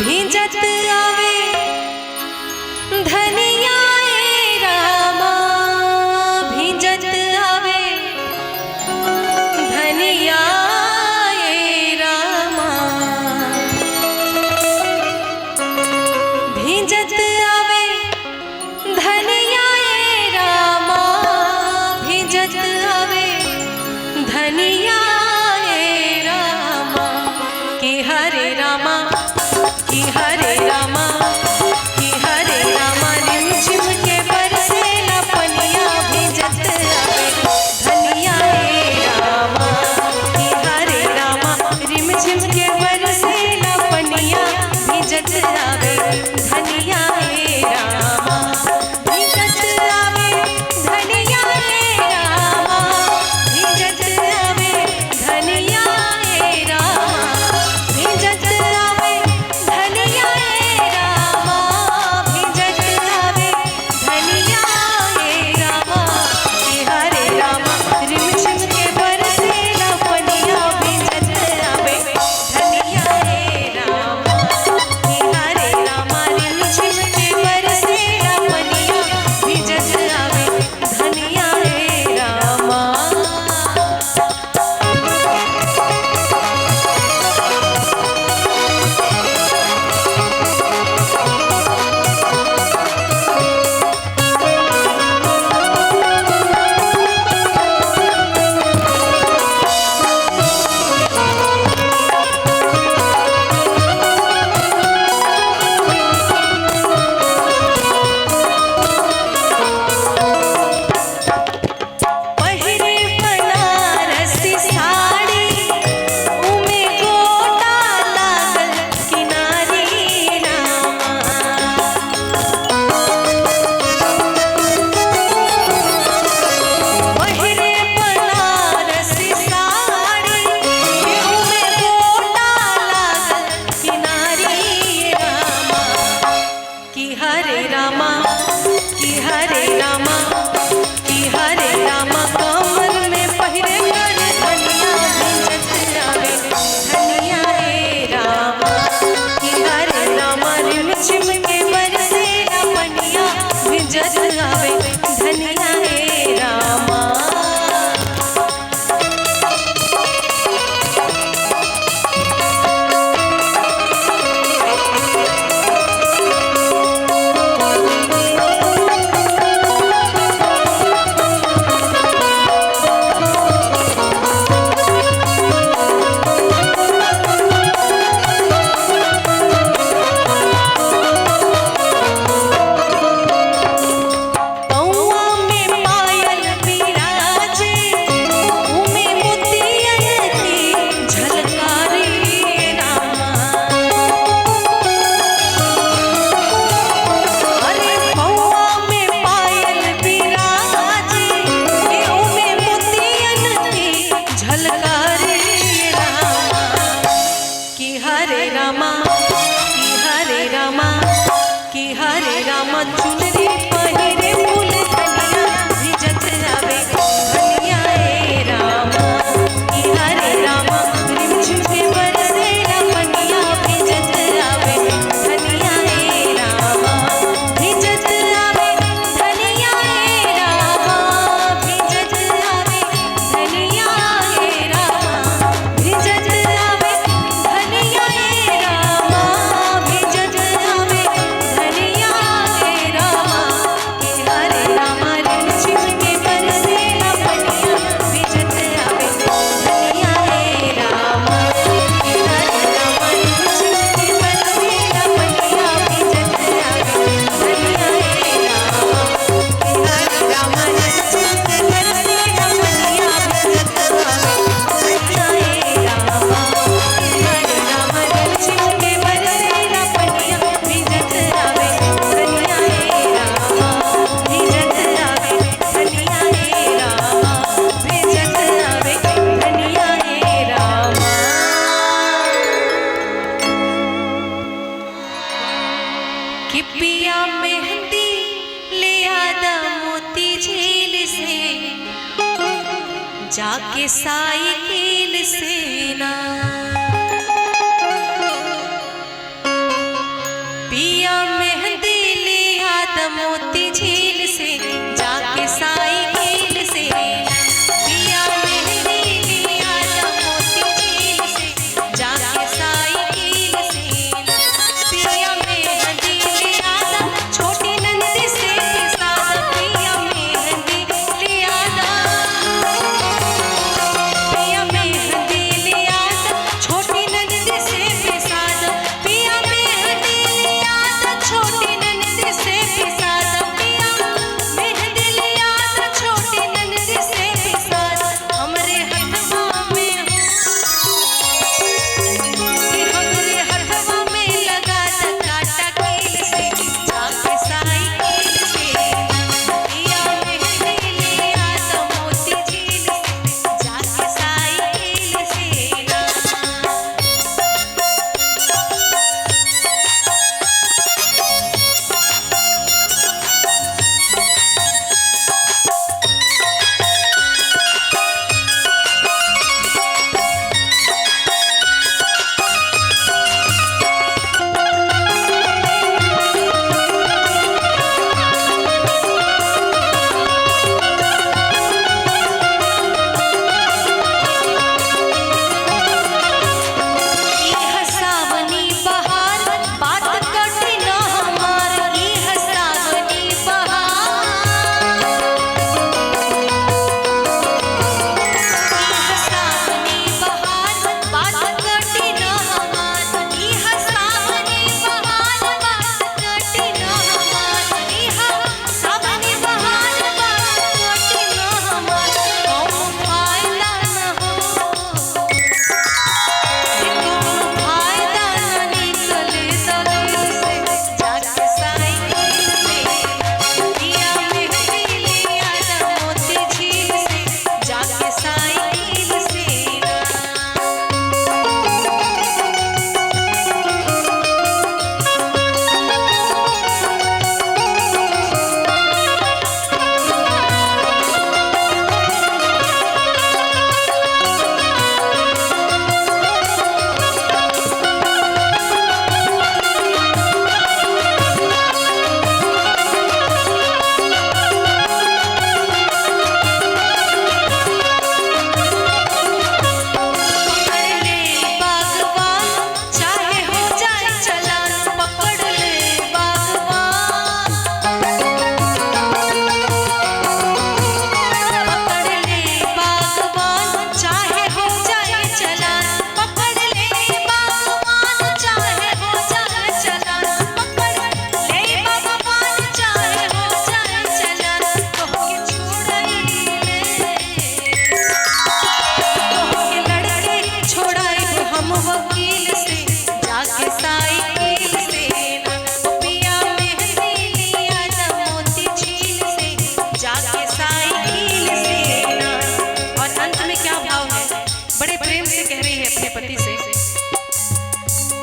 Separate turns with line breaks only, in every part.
भींजत आवे धनिया रामा, भींजत आवे धनिया रामा, भींजत आवे धनिया रामा, भींजत आवे धनिया रामा, कि हरे रामा, कि हरे रामा, कि हरे रामा, रिमझिम के बरसेला पनिया, भींजत आवे धनिया रामा, कि हरे रामा, रिमझिम के बरसेला पनिया, भींजत आवे धनिया रामा, भींजत आवे धनिया रामा, भींजत आवे धनिया रामा, भींजत आवे धनिया रामा, भींजत आवे धनिया रामा, कि हरे रामा, रिमझिम के बरसेला पनिया, भींजत आवे धनिया रामा, कि हरे रामा, रिमझिम के बरसेला पनिया, भींजत आवे धनिया रामा। पहिरे बनारसी साड़ी, उमे गोटा लागल किनारी रामा, पहिरे बनारसी साड़ी, उमे गोटा लागल किनारी रामा, कि हरे रामा, कि हरे रामा, कि हरे रामा, कमर में पहिरे कर धनिया, भींजत आवे धनिया रामा, कि हरे रामा, रिमझिम के बरसेला पनिया, भींजत आवे धनिया रामा। पौआ में पायल बिराजे, उमे मोतियन की झलकारी रामा, अरे पौआ में पायल बिराजे, उमे मोतियन की झलकारी रामा, कि हरे रामा, कि हरे रामा, कि हरे रामा, चुनरी पहिरे फूल धनिया, भींजत आवे धनिया रामा, कि हरे रामा, रिमझिम के बरसेला पनिया, भींजत आवे धनिया रामा, भींजत आवे धनिया रामा, भींजत आवे धनिया रामा, भींजत आवे धनिया रामा, भींजत आवे धनिया रामा, कि हरे रामा, रिमझिम के बरसेला पनिया, भींजत आवे धनिया रामा, कि हरे रामा, रिमझिम के बरसेला पनिया, भींजत आवे धनिया रामा, कि हरे रामा, रिमझिम के बरसेला पनिया, भींजत आवे धनिया रामा, कि हरे रामा, रिमझिम के बरसेला पनिया, भींजत आवे धनिया रामा, भींजत आवे धनिया रामा, भींजत आवे धनिया रामा। कि पिया मेहंदी ले आदा मोती झील से, जाके साइकिल से ना,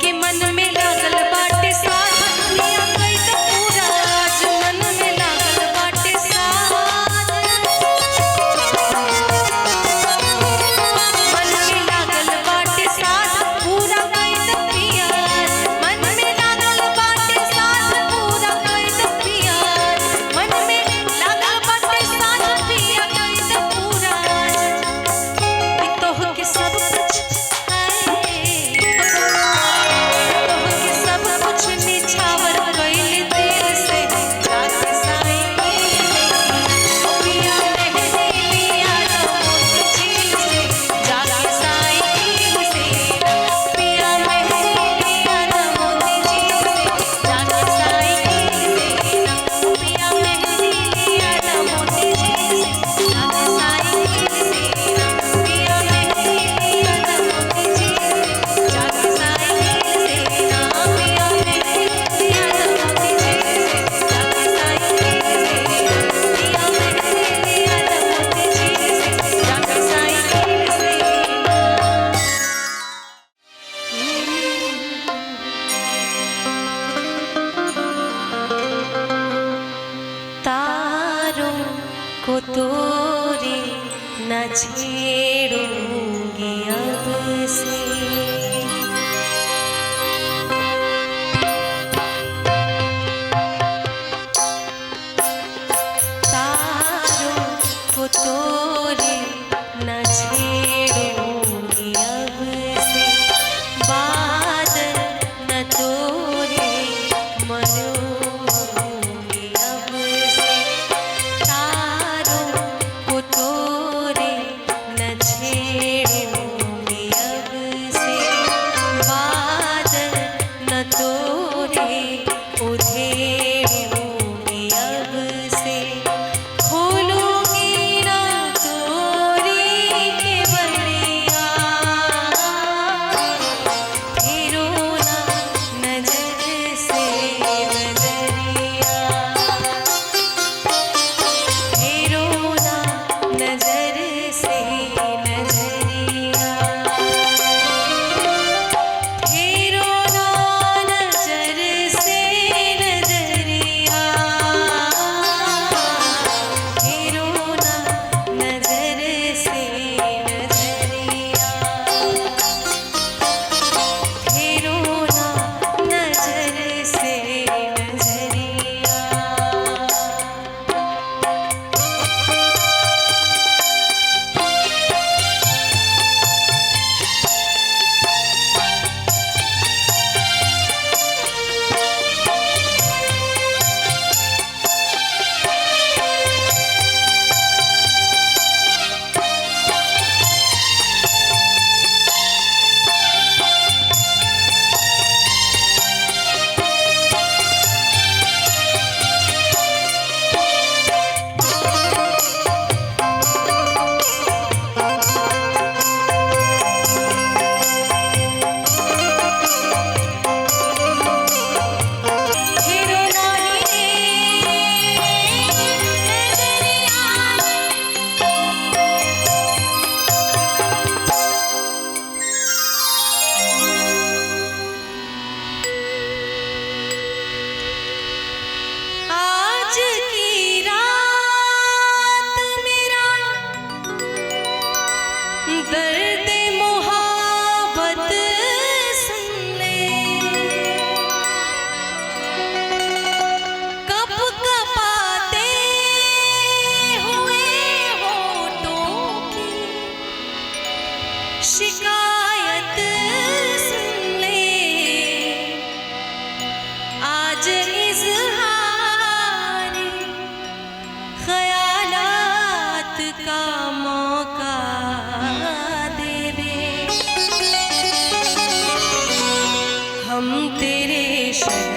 के मन में लागल बाटे साथ पिया कई तो पूरा आज मन में लागल बाटे साथ मन में लागल बाटे साथ पूरा कई तो पिया मन में लागल बाटे साथ पूरा कई तो पिया मन में लागल बाटे साथ पिया कई तो पूरा तोह के सब कुछ निछावर कइल दिल से जाके साई ओ पिया मेहंदी लिया मोती झील से जाके साई से पिया मेहंदी लिया मोती झील से जाके साई से पिया मेहंदी लिया मोती झील से जाके साई से पिया मेहंदी लिया मोती झील से जाके साई से पिया तारों को तोड़े न छेड़ूंगी अब से तारों को तोड़े न छेड़ूंगी अब से बादल न तोड़े मनूंगी अब से तारों को तोड़े न छेड़ूंगी अब से बादल न तोड़े उधेड़ूंगी अब से खोलूंगी ना तोरी के बलिया फेरो ना नजर से नजरिया फेरो ना नजर से नजरिया फेरो ना नजर से नजरिया फेरो ना नजर से नजरिया फेरो ना नजर से नजरिया फेरो नाही नजरिया आज की रात मेरा दर्द मोहब्बत सुन ले कप कपाते हुए होठों की शिकायत सुन ले आज इज़हार ख़यालात का मौका दे दे हम तेरे शहर